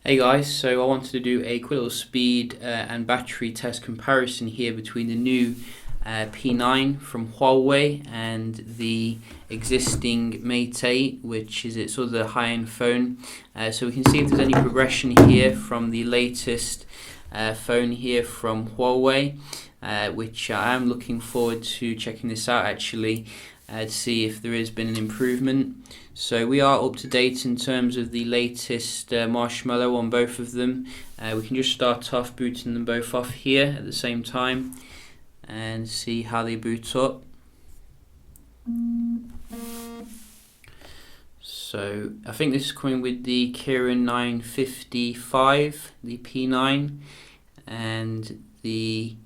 Hey guys, so I wanted to do a quick little speed and battery test comparison here between the new P9 from Huawei and the existing Mate 8, which is its other high-end phone. So we can see if there's any progression here from the latest phone here from Huawei, which I am looking forward to checking this out actually. To see if there has been an improvement. So we are up to date in terms of the latest marshmallow on both of them. We can just start off booting them both off here at the same time and see how they boot up. So I think this is coming with the Kirin 955, the P9, and the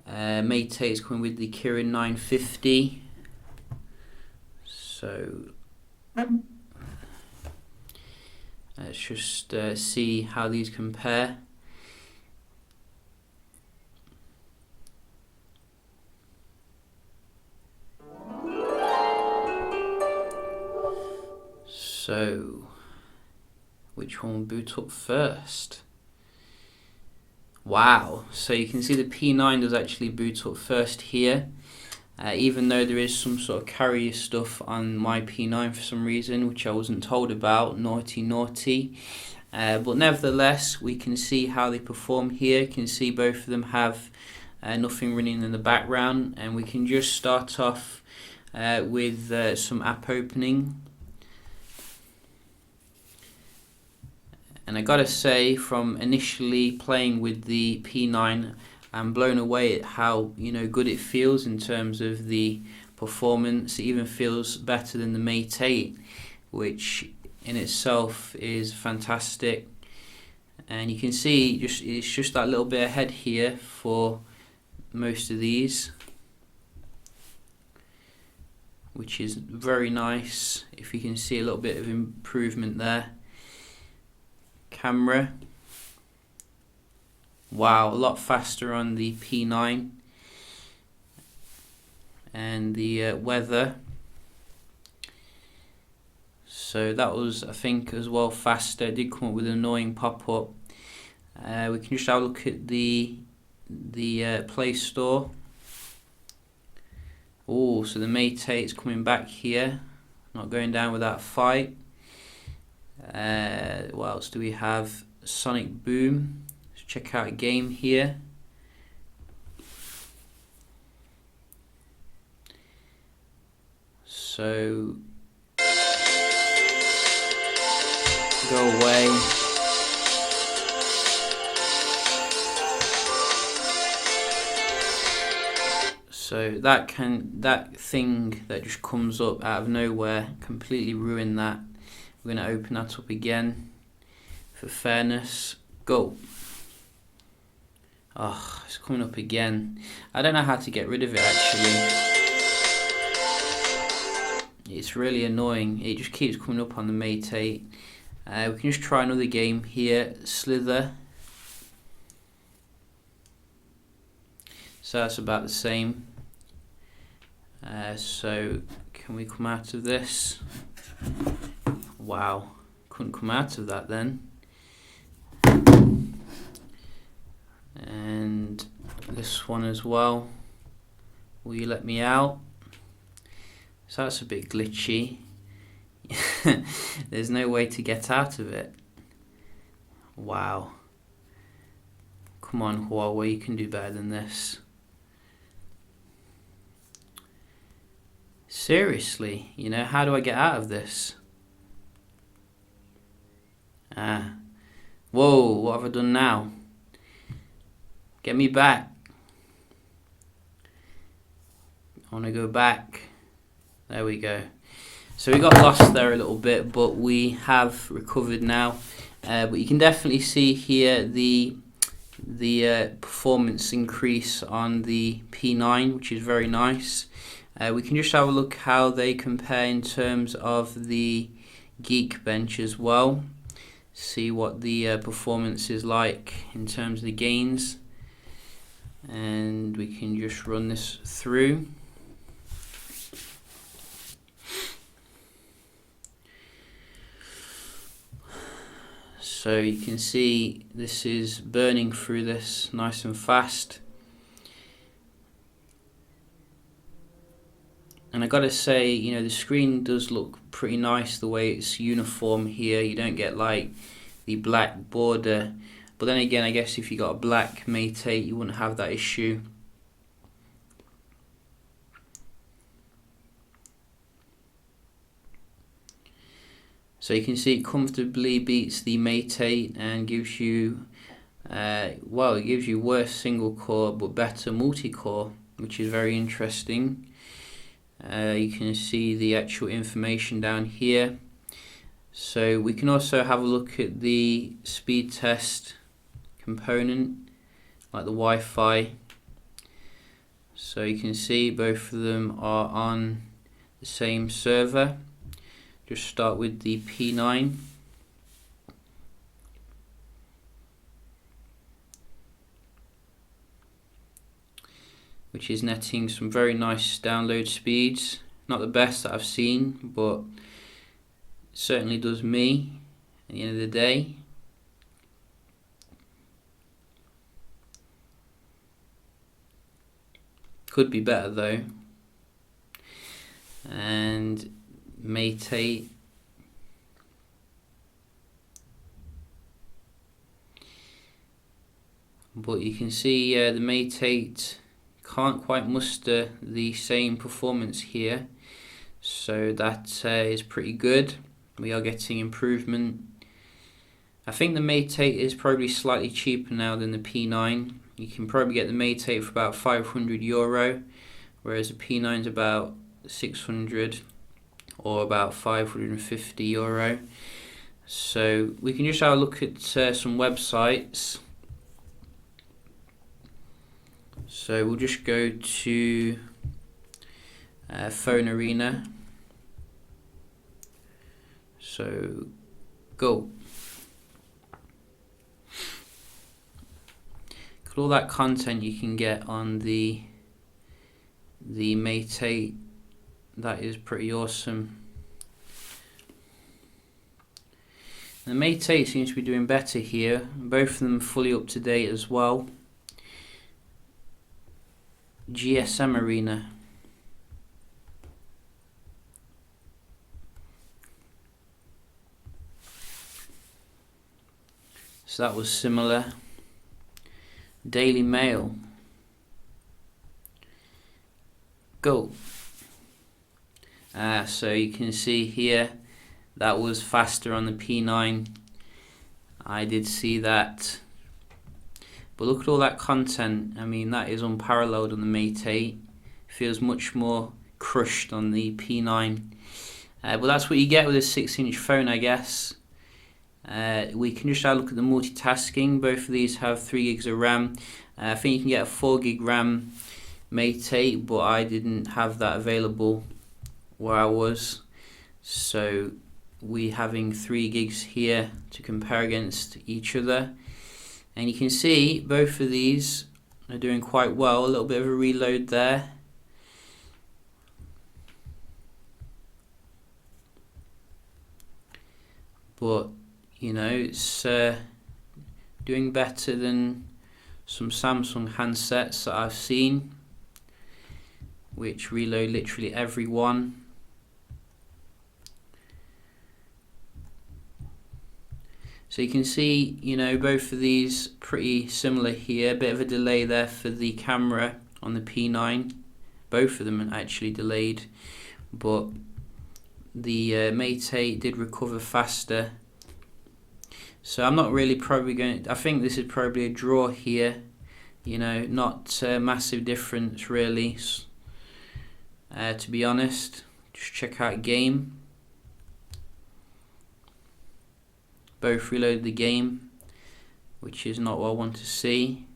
Mate 8 is coming with the Kirin 950. So let's just see how these compare. So which one will boot up first? Wow, so you can see the P9 does actually boot up first here. Even though there is some sort of carrier stuff on my P9 for some reason, which I wasn't told about, naughty. But nevertheless, we can see how they perform here. You can see both of them have nothing running in the background, and we can just start off with some app opening. And I gotta say, from initially playing with the P9, I'm blown away at how good it feels in terms of the performance. It even feels better than the Mate 8, which in itself is fantastic. And you can see it's just that little bit ahead here for most of these, which is very nice. If you can see a little bit of improvement there. Camera. Wow, a lot faster on the P9. And the weather. So that was, I think, as well faster. It did come up with an annoying pop-up. We can just have a look at the Play Store. Oh, so the Mate 8 is coming back here. Not going down without a fight. What else do we have? Sonic Boom. Check out a game here. So go away. So that thing that just comes up out of nowhere completely ruined that. We're going to open that up again for fairness. Go. Oh, it's coming up again. I don't know how to get rid of it actually. It's really annoying. It just keeps coming up on the Mate 8. We can just try another game here. Slither. So that's about the same. So can we come out of this? Wow, couldn't come out of that then. And this one as well. Will you let me out? So that's a bit glitchy. There's no way to get out of it. Wow. Come on, Huawei, you can do better than this. Seriously, how do I get out of this? Whoa, what have I done now? Get me back. I want to go back. There we go. So we got lost there a little bit, but we have recovered now. But you can definitely see here the performance increase on the P9, which is very nice. We can just have a look how they compare in terms of the Geekbench as well. See what the performance is like in terms of the gains. And we can just run this through. So you can see this is burning through this nice and fast. And I gotta say, you know, the screen does look pretty nice the way it's uniform here. You don't get like the black border. But then again, I guess if you got a black Mate 8, you wouldn't have that issue. So you can see it comfortably beats the Mate 8 and gives you, well, it gives you worse single core but better multi-core, which is very interesting. You can see the actual information down here. So we can also have a look at the speed test component, like the Wi-Fi. So you can see both of them are on the same server. Just start with the P9. Which is netting some very nice download speeds. Not the best that I've seen, but certainly does me at the end of the day. Could be better though. And Mate 8. But you can see the Mate 8 can't quite muster the same performance here, so that is pretty good. We are getting improvement. I think the Mate 8 is probably slightly cheaper now than the P9. You can probably get the Mate 8 for about €500, whereas the P9 is about 600 or about €550. So we can just have a look at some websites. So we'll just go to Phone Arena. So go. Look at all that content you can get on the Mate 8. That is pretty awesome. The Mate 8 seems to be doing better here. Both of them fully up to date as well. GSM Arena. So that was similar. Daily Mail. Go. So you can see here that was faster on the P9. I did see that. But look at all that content. I mean, that is unparalleled on the Mate 8. Feels much more crushed on the P9. But that's what you get with a 6-inch phone, I guess. We can just have a look at the multitasking. Both of these have 3 gigs of RAM. I think you can get a 4 gig RAM Mate 8, but I didn't have that available where I was. So we having 3 gigs here to compare against each other. And you can see both of these are doing quite well. A little bit of a reload there. But, you know, it's doing better than some Samsung handsets that I've seen, which reload literally every one. So you can see, you know, both of these pretty similar here. A bit of a delay there for the camera on the P9. Both of them are actually delayed, but the Mate 8 did recover faster. So I'm not really probably going to, I think this is probably a draw here. You know, not a massive difference really, to be honest. Just check out game. Both reload the game, which is not what I want to see.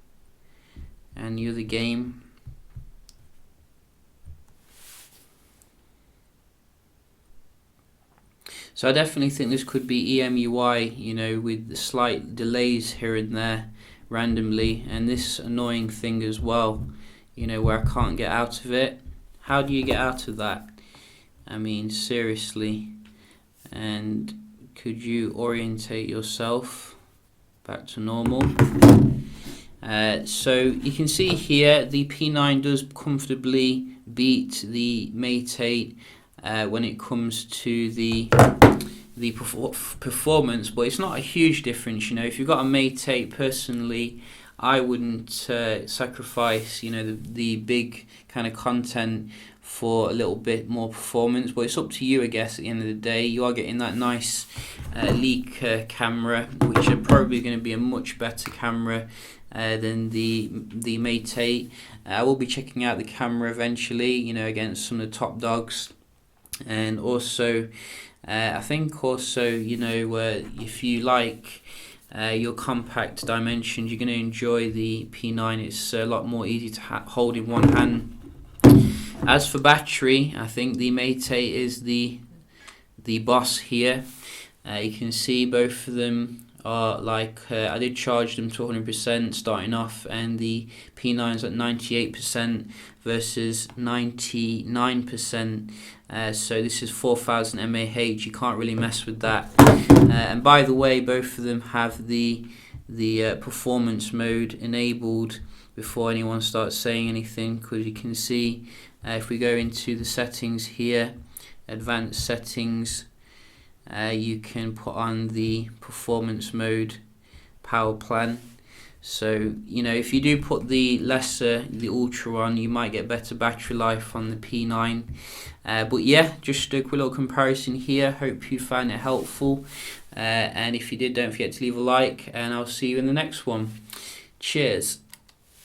And the other game. So I definitely think this could be EMUI, you know, with the slight delays here and there randomly, and this annoying thing as well, you know, where I can't get out of it. How do you get out of that? I mean, seriously. And could you orientate yourself? back to normal. So you can see here the P9 does comfortably beat the Mate 8 when it comes to the performance, but it's not a huge difference. You know, if you've got a Mate 8, personally, I wouldn't sacrifice, you know, the big kind of content for a little bit more performance, but it's up to you, I guess. At the end of the day, you are getting that nice leak camera, which are probably going to be a much better camera than the Mate 8. I will be checking out the camera eventually, you know, against some of the top dogs, and also I think also, you know, if you like your compact dimensions, you're going to enjoy the P9. It's a lot more easy to hold in one hand. As for battery, I think the Mate 8 is the boss here. You can see both of them are like, I did charge them to 100% starting off, and the P9's at 98% versus 99%. So this is 4000 mAh. You can't really mess with that. And by the way, both of them have the performance mode enabled before anyone starts saying anything, because you can see if we go into the settings here, advanced settings, you can put on the performance mode power plan. So, you know, if you do put the ultra on, you might get better battery life on the P9. But yeah, just a quick little comparison here. Hope you found it helpful. And if you did, don't forget to leave a like, and I'll see you in the next one. Cheers.